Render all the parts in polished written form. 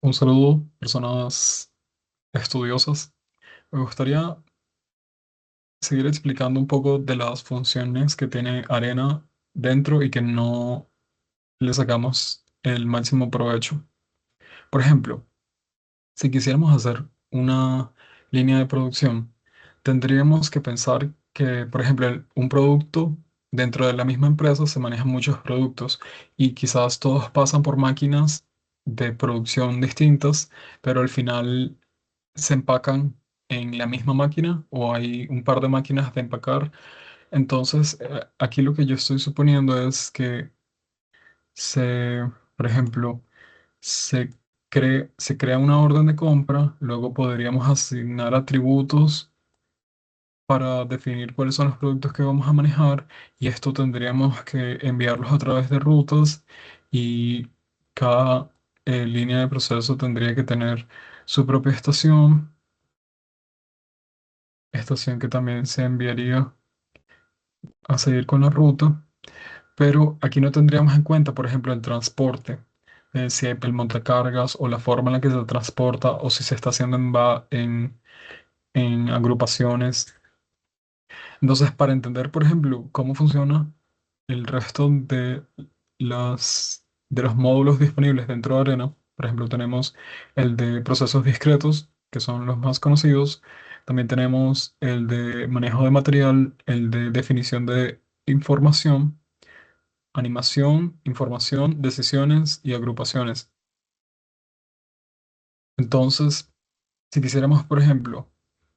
Un saludo, personas estudiosas. Me gustaría seguir explicando un poco de las funciones que tiene Arena dentro y que no le sacamos el máximo provecho. Por ejemplo, si quisiéramos hacer una línea de producción, tendríamos que pensar que, por ejemplo, un producto dentro de la misma empresa se manejan muchos productos y quizás todos pasan por máquinas de producción distintas, pero al final se empacan en la misma máquina o hay un par de máquinas de empacar. Entonces, aquí lo que yo estoy suponiendo es que por ejemplo, se se crea una orden de compra, luego podríamos asignar atributos para definir cuáles son los productos que vamos a manejar y esto tendríamos que enviarlos a través de rutas y cada línea de proceso tendría que tener su propia estación que también se enviaría a seguir con la ruta, pero aquí no tendríamos en cuenta, por ejemplo, el transporte, si hay el montacargas o la forma en la que se transporta o si se está haciendo en agrupaciones. Entonces, para entender, por ejemplo, cómo funciona el resto de los módulos disponibles dentro de Arena, por ejemplo, tenemos el de procesos discretos, que son los más conocidos. También tenemos el de manejo de material, el de definición de información, animación, información, decisiones y agrupaciones. Entonces, si quisiéramos, por ejemplo,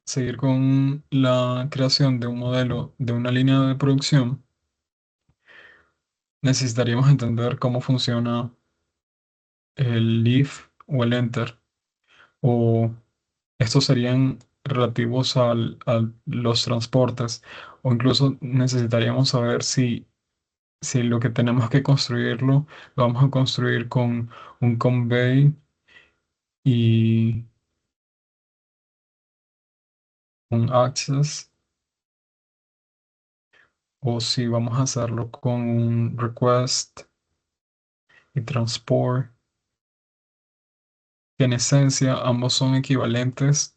seguir con la creación de un modelo de una línea de producción, necesitaríamos entender cómo funciona el leaf o el enter, o estos serían relativos a los transportes, o incluso necesitaríamos saber si lo que tenemos que construirlo lo vamos a construir con un convey y un access, o si vamos a hacerlo con un request y transport, que en esencia ambos son equivalentes.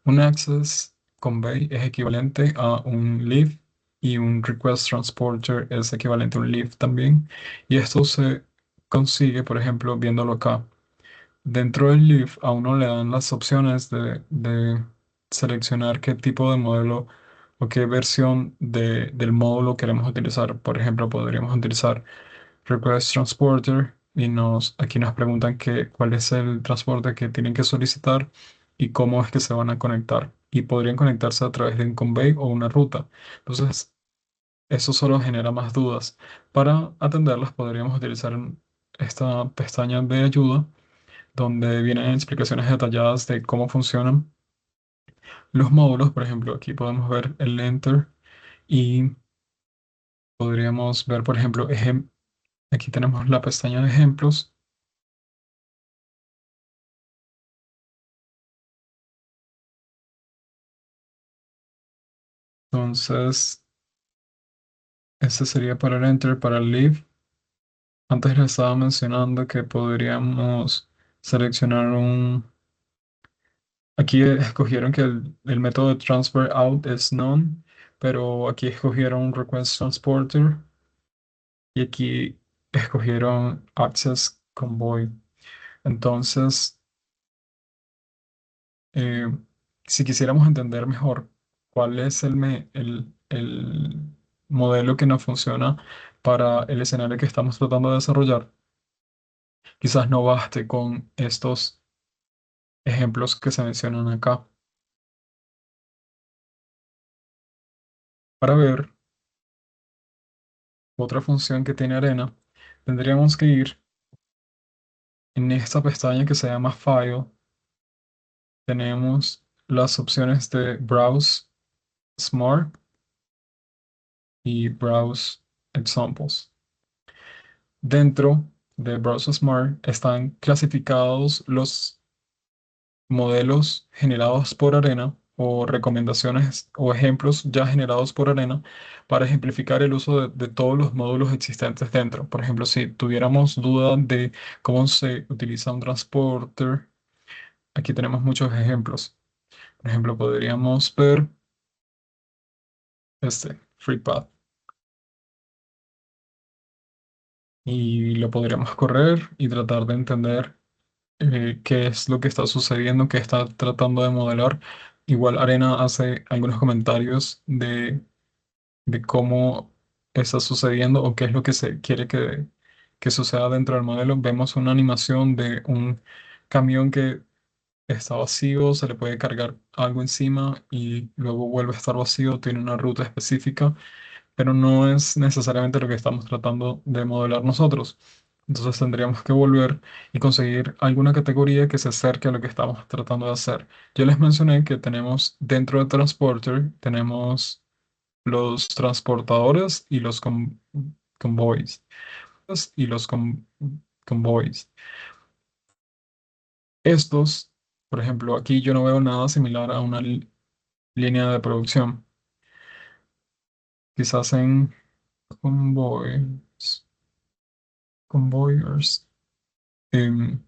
Un access convey es equivalente a un leaf y un request transporter es equivalente a un leaf también. Y esto se consigue, por ejemplo, viéndolo acá. Dentro del leaf a uno le dan las opciones de seleccionar qué tipo de modelo o qué versión del módulo queremos utilizar. Por ejemplo, podríamos utilizar Request Transporter y aquí nos preguntan cuál es el transporte que tienen que solicitar y cómo es que se van a conectar. Y podrían conectarse a través de un convey o una ruta. Entonces, eso solo genera más dudas. Para atenderlas, podríamos utilizar esta pestaña de ayuda donde vienen explicaciones detalladas de cómo funcionan los módulos. Por ejemplo, aquí podemos ver el Enter y podríamos ver, por ejemplo, aquí tenemos la pestaña de ejemplos. Entonces, este sería para el Enter, para el Leave. Antes les estaba mencionando que podríamos seleccionar Aquí escogieron que el método de transfer out es none, pero aquí escogieron un request transporter y aquí escogieron access convoy. Entonces, eh, si quisiéramos entender mejor cuál es el modelo que nos funciona para el escenario que estamos tratando de desarrollar, quizás no baste con estos ejemplos que se mencionan acá. Para ver otra función que tiene Arena, tendríamos que ir en esta pestaña que se llama File. Tenemos las opciones de Browse Smart y Browse Examples. Dentro de Browse Smart están clasificados los modelos generados por Arena o recomendaciones o ejemplos ya generados por Arena para ejemplificar el uso de todos los módulos existentes dentro. Por ejemplo, si tuviéramos duda de cómo se utiliza un transporter, aquí tenemos muchos ejemplos. Por ejemplo, podríamos ver este, FreePath, y lo podríamos correr y tratar de entender qué es lo que está sucediendo, qué está tratando de modelar. Igual Arena hace algunos comentarios de cómo está sucediendo o qué es lo que se quiere que suceda dentro del modelo. Vemos una animación de un camión que está vacío, se le puede cargar algo encima y luego vuelve a estar vacío, tiene una ruta específica, pero no es necesariamente lo que estamos tratando de modelar nosotros. Entonces tendríamos que volver y conseguir alguna categoría que se acerque a lo que estamos tratando de hacer. Yo les mencioné que tenemos dentro de Transporter, tenemos los transportadores y los convoys. Y los convoys. Estos, por ejemplo, aquí yo no veo nada similar a una línea de producción. Quizás en convoys, convoyers, em,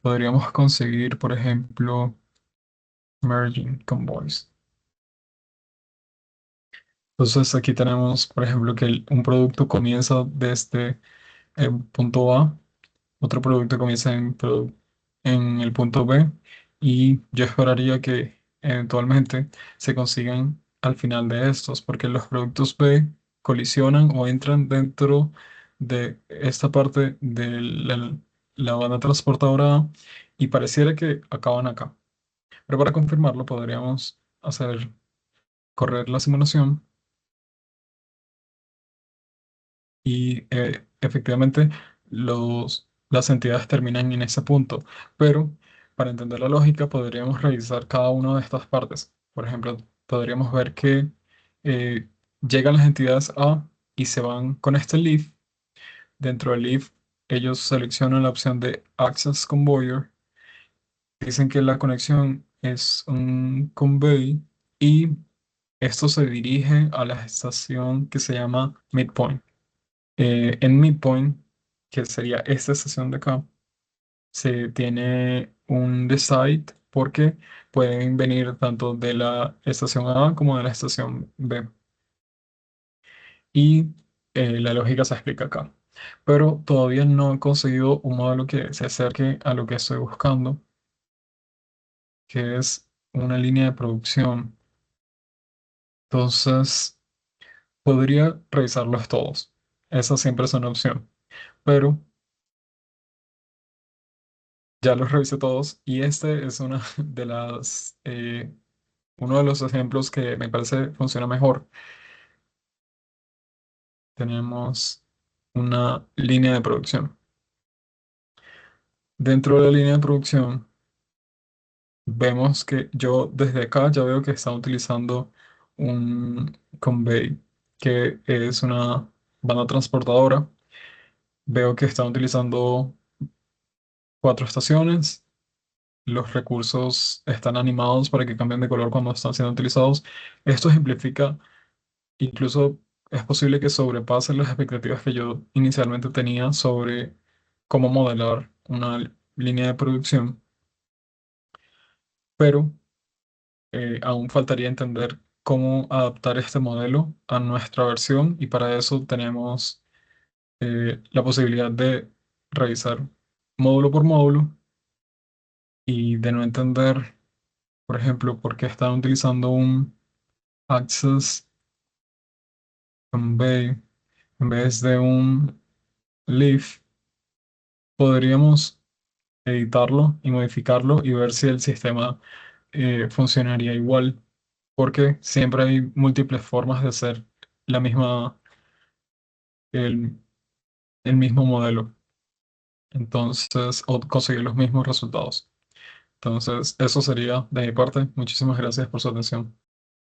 podríamos conseguir, por ejemplo, merging convoys. Entonces aquí tenemos, por ejemplo, que un producto comienza desde el punto A, otro producto comienza en el punto B, y yo esperaría que eventualmente se consigan al final de estos, porque los productos B colisionan o entran dentro de esta parte de la banda transportadora A y pareciera que acaban acá. Pero para confirmarlo podríamos hacer correr la simulación y efectivamente las entidades terminan en ese punto. Pero para entender la lógica podríamos revisar cada una de estas partes. Por ejemplo, podríamos ver que eh, llegan las entidades A y se van con este leaf. Dentro del leaf ellos seleccionan la opción de Access Convoyer. Dicen que la conexión es un convey y esto se dirige a la estación que se llama Midpoint. En Midpoint, que sería esta estación de acá, se tiene un decide porque pueden venir tanto de la estación A como de la estación B. Y la lógica se explica acá. Pero todavía no he conseguido un modelo que se acerque a lo que estoy buscando, que es una línea de producción. Entonces, podría revisarlos todos. Esa siempre es una opción. Pero ya los revisé todos y este es una de uno de los ejemplos que me parece funciona mejor. Tenemos una línea de producción. Dentro de la línea de producción vemos que yo desde acá ya veo que está utilizando un convey, que es una banda transportadora. Veo que está utilizando cuatro estaciones. Los recursos están animados para que cambien de color cuando están siendo utilizados. Esto ejemplifica. Incluso es posible que sobrepasen las expectativas que yo inicialmente tenía sobre cómo modelar una línea de producción, pero aún faltaría entender cómo adaptar este modelo a nuestra versión, y para eso tenemos la posibilidad de revisar módulo por módulo y de no entender, por ejemplo, por qué están utilizando un Access Convey en vez de un Leaf. Podríamos editarlo y modificarlo y ver si el sistema funcionaría igual, porque siempre hay múltiples formas de hacer la misma, el, el mismo modelo, entonces, o conseguir los mismos resultados. Entonces, eso sería de mi parte. Muchísimas gracias por su atención.